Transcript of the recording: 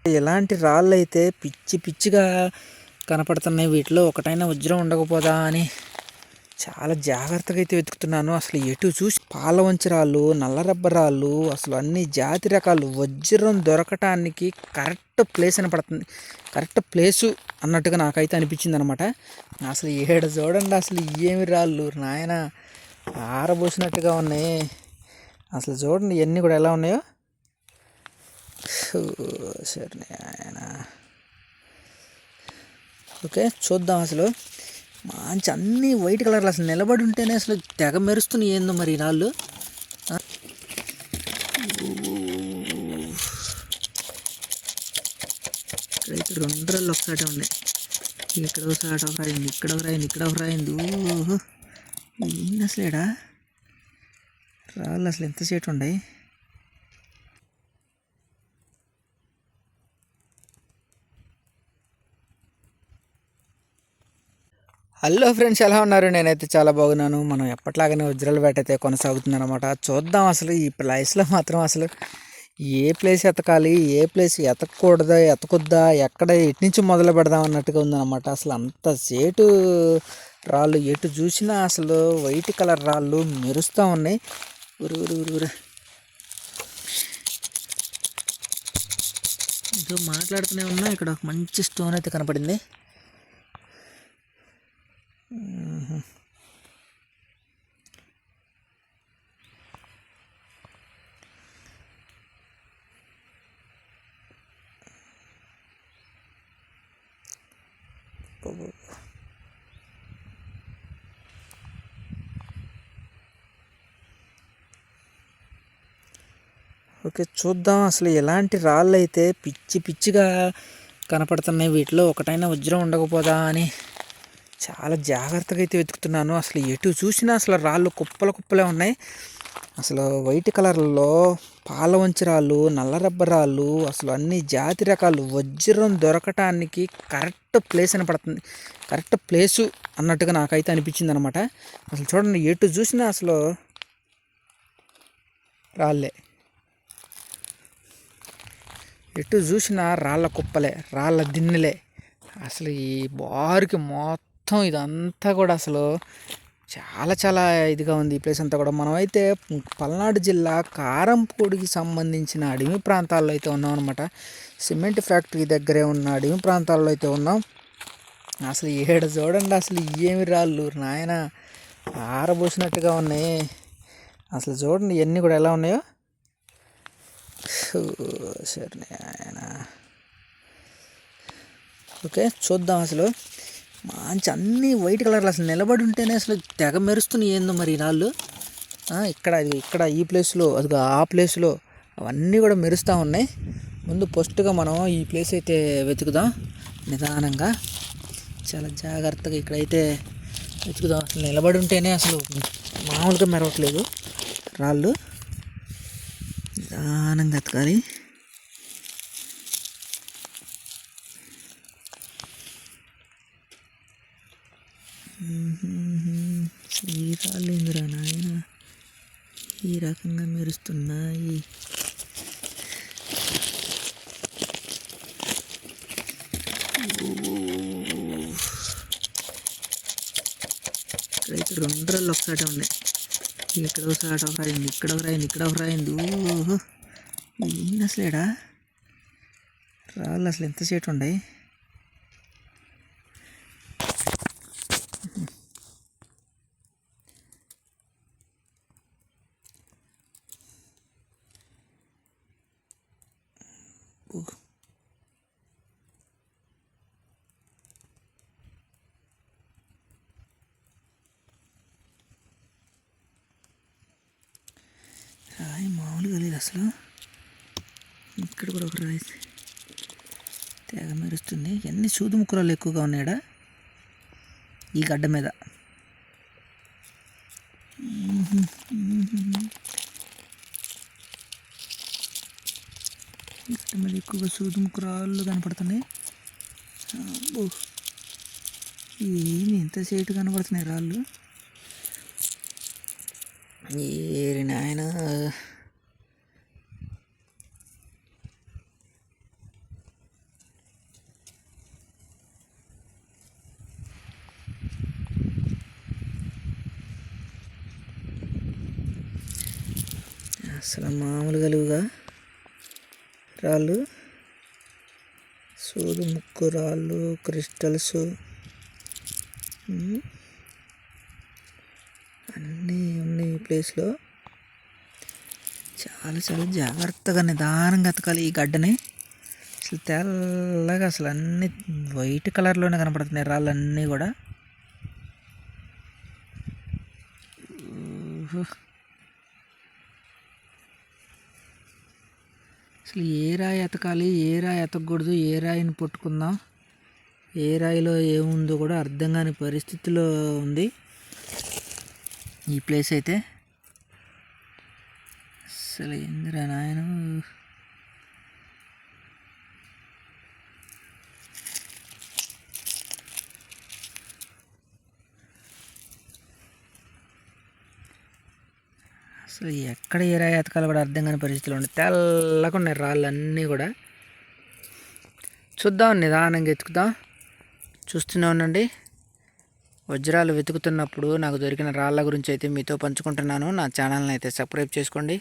ఎలాంటి రాళ్ళైతే పిచ్చి పిచ్చిగా కనపడుతున్నాయి. వీటిలో ఒకటైనా వజ్రం ఉండకపోదా అని చాలా జాగ్రత్తగా అయితే వెతుకుతున్నాను. అసలు ఎటు చూసి పాలవంచి రాళ్ళు, నల్ల రబ్బర్ రాళ్ళు, అసలు అన్ని జాతి రకాలు వజ్రం దొరకటానికి కరెక్ట్ ప్లేస్ పడుతుంది. కరెక్ట్ ప్లేసు అన్నట్టుగా నాకైతే అనిపించింది అనమాట. అసలు ఏడు చూడండి, అసలు ఏమి రాళ్ళు నాయన ఆరబోసినట్టుగా ఉన్నాయి. అసలు చూడండి ఇవన్నీ కూడా ఎలా ఉన్నాయో. సరే ఆయన ఓకే చూద్దాం. అసలు మంచి అన్నీ వైట్ కలర్లు అసలు నిలబడి ఉంటేనే అసలు తెగ మెరుస్తున్నాయి. ఏందో మరి రాళ్ళు ఇక్కడైతే రెండు రాళ్ళు ఒకసారి ఉన్నాయి. ఇక్కడ ఒకసారి ఒక రాయింది, ఇక్కడ ఒక రాయింది, ఇక్కడ ఒక రాయింది. ఓహో ఏంది అసలు ఏడా రాళ్ళు అసలు ఎంత సేటు ఉన్నాయి. హలో ఫ్రెండ్స్, ఎలా ఉన్నారు? నేనైతే చాలా బాగున్నాను. మనం ఎప్పట్లాగానే వజ్రాల వేట అయితే కొనసాగుతుంది అనమాట. చూద్దాం అసలు ఈ ప్లేస్లో మాత్రం అసలు ఏ ప్లేస్ ఎతకాలి, ఏ ప్లేస్ ఎతకూడదా, ఎతకొద్దా, ఎక్కడ ఎటు నుంచి మొదలు పెడదాం అన్నట్టుగా ఉందన్నమాట. అసలు అంత సేటు రాళ్ళు ఎటు చూసినా అసలు వైట్ కలర్ రాళ్ళు మెరుస్తూ ఉన్నాయి. ఊరు ఇదో మాట్లాడుతూనే ఉన్నా. ఇక్కడ ఒక మంచి స్టోన్ అయితే కనపడింది. ఓకే చూద్దాం. అసలు ఎలాంటి రాళ్ళు అయితే పిచ్చి పిచ్చిగా కనపడుతున్నాయి. వీటిలో ఒకటైనా వజ్రం ఉండకపోదా అని చాలా జాగ్రత్తగా అయితే వెతుకుతున్నాను. అసలు ఎటు చూసినా అసలు రాళ్ళు కుప్పలే ఉన్నాయి. అసలు వైట్ కలర్లో పాలవంచి రాళ్ళు, నల్ల రబ్బర్ రాళ్ళు, అసలు అన్ని జాతి రకాలు వజ్రం దొరకటానికి కరెక్ట్ ప్లేస్ పడుతుంది. కరెక్ట్ ప్లేసు అన్నట్టుగా నాకైతే అనిపించింది అనమాట. అసలు చూడండి ఎటు చూసినా అసలు రాళ్ళే, ఎటు చూసినా రాళ్ళ కుప్పలే, రాళ్ళ దిన్నెలే. అసలు ఈ బారుకి మొత్తం ఇదంతా కూడా అసలు చాలా ఇదిగా ఉంది ఈ ప్లేస్ అంతా కూడా. మనమైతే పల్నాడు జిల్లా కారంపూడికి సంబంధించిన అడవి ప్రాంతాల్లో అయితే ఉన్నాం అనమాట. సిమెంట్ ఫ్యాక్టరీ దగ్గరే ఉన్న అడవి ప్రాంతాల్లో అయితే ఉన్నాం. అసలు ఏడు చూడండి, అసలు ఏమి రాళ్ళు నాయన ఆరబోసినట్టుగా ఉన్నాయి. అసలు చూడండి ఇవన్నీ కూడా ఎలా ఉన్నాయో. సరే ఆయన ఓకే చూద్దాం. అసలు మంచి అన్నీ వైట్ కలర్లు అసలు నిలబడి ఉంటేనే అసలు తెగ మెరుస్తున్నాయి. ఏందో మరి రాళ్ళు ఇక్కడ ఈ ప్లేస్లో, అది ఆ ప్లేస్లో అవన్నీ కూడా మెరుస్తూ ఉన్నాయి. ముందు ఫస్ట్గా మనం ఈ ప్లేస్ అయితే వెతుకుదాం నిదానంగా, చాలా జాగ్రత్తగా ఇక్కడైతే వెతుకుదాం. అసలు నిలబడి ఉంటేనే అసలు మామూలుగా మెరవట్లేదు రాళ్ళు. నిదానంగా ఎతకాలి. ఈ రాళ్ళు ఏందిరా నాయన ఈ రకంగా మెరుస్తున్నాయి. ఇక్కడైతే రెండు రాళ్ళు ఒకసారి ఉన్నాయి. ఇక్కడ ఒకసారి ఒక రాయింది, ఇక్కడ ఒక రాయింది, ఇక్కడ ఒక రాయింది. ఓహో ఏంది అసలు ఏడా రాళ్ళు అసలు ఎంత సేటు ఉన్నాయి. రాయి మామూలుగా లేదు అసలు. ఇక్కడ కూడా ఒక రాయి తెగ మెరుస్తుంది. ఎన్ని సూది ముక్కరాలు ఎక్కువగా ఉన్నాయడా ఈ గడ్డ మీద. గడ్డ మీద ఎక్కువగా సూది ముక్కరాళ్ళు కనపడుతున్నాయి. ఏమి ఎంత సేటు కనపడుతున్నాయి రాళ్ళు. ఏరి నాయన అసలు మామూలుగా లేవుగా రాళ్ళు, సూది ముక్కు రాళ్ళు, క్రిస్టల్స్ అన్నీ ఉన్నాయి ఈ ప్లేస్లో. చాలా చాలా జాగ్రత్తగా నిదానంగా ఎతకాలి ఈ గడ్డని. అసలు తెల్లగా అసలు అన్ని వైట్ కలర్లోనే కనపడుతున్నాయి రాళ్ళన్నీ కూడా. అసలు ఏ రాయి ఎతకాలి, ఏ రాయి ఎతకూడదు, ఏ రాయిని పట్టుకుందాం, ఏ రాయిలో ఏముందో కూడా అర్థం కాని పరిస్థితిలో ఉంది ఈ ప్లేస్ అయితే. అసలు ఏందిరా నాయన. అసలు ఎక్కడ ఏ రాయి ఎతకాలో కూడా అర్థం కాని పరిస్థితిలో ఉంది. తెల్లగా ఉన్నాయి రాళ్ళన్నీ కూడా. చూద్దాం, నిదానంగా ఎత్తుకుదాం. చూస్తూనే ఉండండి. వజ్రాలు వెతుకుతున్నప్పుడు నాకు దొరికిన రాళ్ళ గురించి అయితే మీతో పంచుకుంటున్నాను. నా ఛానల్ని అయితే సబ్స్క్రైబ్ చేసుకోండి.